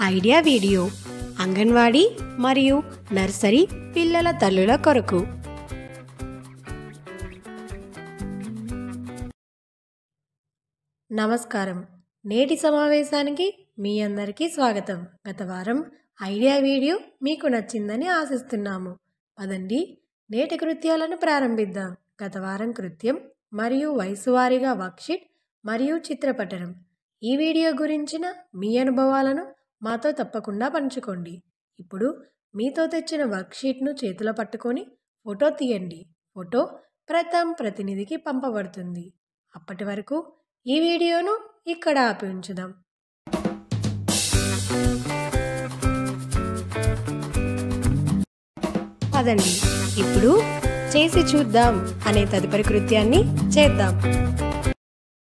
Idea video anganwadi మరియు nursery పిల్లల తల్లుల కొరకు. నమస్కారం. నేటి సమావేశానికి మీ అందరికీ స్వాగతం. గత వారం ఐడియా వీడియో మీకు నచ్చిందని ఆశిస్తున్నాము. పదండి నేటి కృత్యాలను ప్రారంభిద్దాం. గత వారం కృత్యం మరియు వయసు వారీగా వర్క్షీట్ మరియు చిత్రపటం. ఈ వీడియో గురించిన మీ అనుభవాలను మాతో తప్పకుండా పంచుకోండి. ఇప్పుడు మీతో తెచ్చిన వర్క్షీట్ను చేతిలో పట్టుకొని ఫోటో తీయండి. ఫోటో ప్రథమ్ ప్రతినిధికి పంపబడుతుంది. అప్పటి వరకు ఈ వీడియోను ఇక్కడ ఆపి ఉంచుదాం. పదండి ఇప్పుడు చేసి చూద్దాం అనే తదుపరి కృత్యాన్ని చేద్దాం.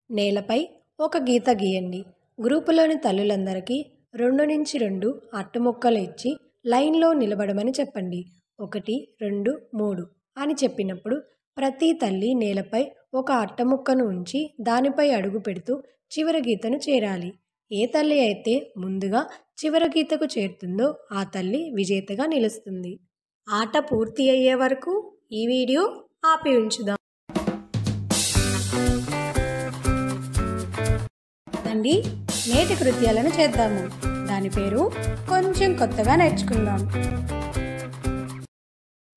నేలపై ఒక గీత గీయండి. గ్రూపులోని తల్లులందరికీ 2 నుంచి 2 అట్టు ముక్కలు ఇచ్చి లైన్లో నిలబడమని చెప్పండి. 1, 2, 3 అని చెప్పినప్పుడు ప్రతి తల్లి నేలపై ఒక అట్ట ముక్కను ఉంచి దానిపై అడుగు పెడుతూ చివరి గీతను చేరాలి. ఏ తల్లి అయితే ముందుగా చివరి గీతకు చేరుతుందో ఆ తల్లి విజేతగా నిలుస్తుంది. ఆట పూర్తి అయ్యే వరకు ఈ వీడియో ఆపి ఉంచుదాం. రండి నేటి కృత్యాలను చేద్దాము. దాని పేరు కొంచెం కొత్తగా నేర్చుకుందాం.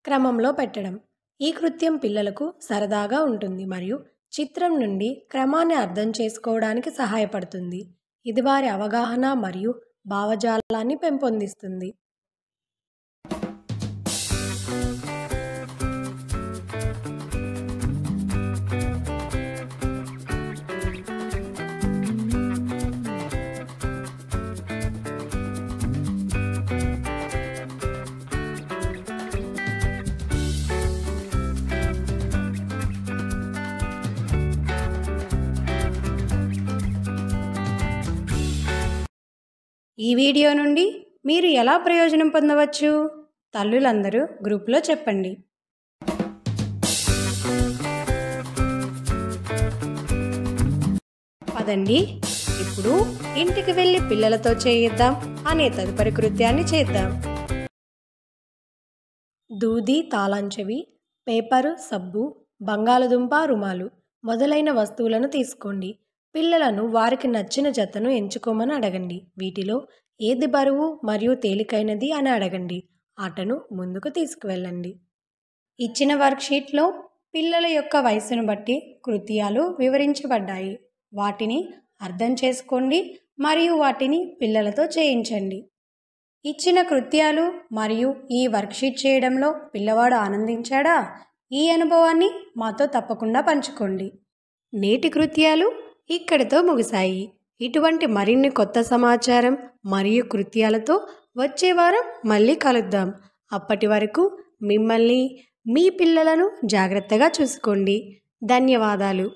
క్రమంలో పెట్టడం. ఈ కృత్యం పిల్లలకు సరదాగా ఉంటుంది మరియు చిత్రం నుండి క్రమాన్ని అర్థం చేసుకోవడానికి సహాయపడుతుంది. ఇది వారి అవగాహన మరియు భావజాలాన్ని పెంపొందిస్తుంది. ఈ వీడియో నుండి మీరు ఎలా ప్రయోజనం పొందవచ్చు? తల్లులందరూ గ్రూప్లో చెప్పండి. పదండి ఇప్పుడు ఇంటికి వెళ్ళి పిల్లలతో చేయిద్దాం అనే తదుపరి కృత్యాన్ని చేద్దాం. దూది, తాళంచెవి, పేపరు, సబ్బు, బంగాళదుంప, రుమాలు మొదలైన వస్తువులను తీసుకోండి. పిల్లలను వారికి నచ్చిన జతను ఎంచుకోమని అడగండి. వీటిలో ఏది బరువు మరియు తేలికైనది అని అడగండి. ఆటను ముందుకు తీసుకువెళ్ళండి. ఇచ్చిన వర్క్షీట్లో పిల్లల యొక్క వయసును బట్టి కృత్యాలు వివరించబడ్డాయి. వాటిని అర్థం చేసుకోండి మరియు వాటిని పిల్లలతో చేయించండి. ఇచ్చిన కృత్యాలు మరియు ఈ వర్క్షీట్ చేయడంలో పిల్లవాడు ఆనందించాడా? ఈ అనుభవాన్ని మాతో తప్పకుండా పంచుకోండి. నేటి కృత్యాలు ఇక్కడితో ముగిశాయి. ఇటువంటి మరిన్ని కొత్త సమాచారం మరియు కృత్యాలతో వచ్చే వారం మళ్ళీ కలుద్దాం. అప్పటి వరకు మిమ్మల్ని, మీ పిల్లలను జాగ్రత్తగా చూసుకోండి. ధన్యవాదాలు.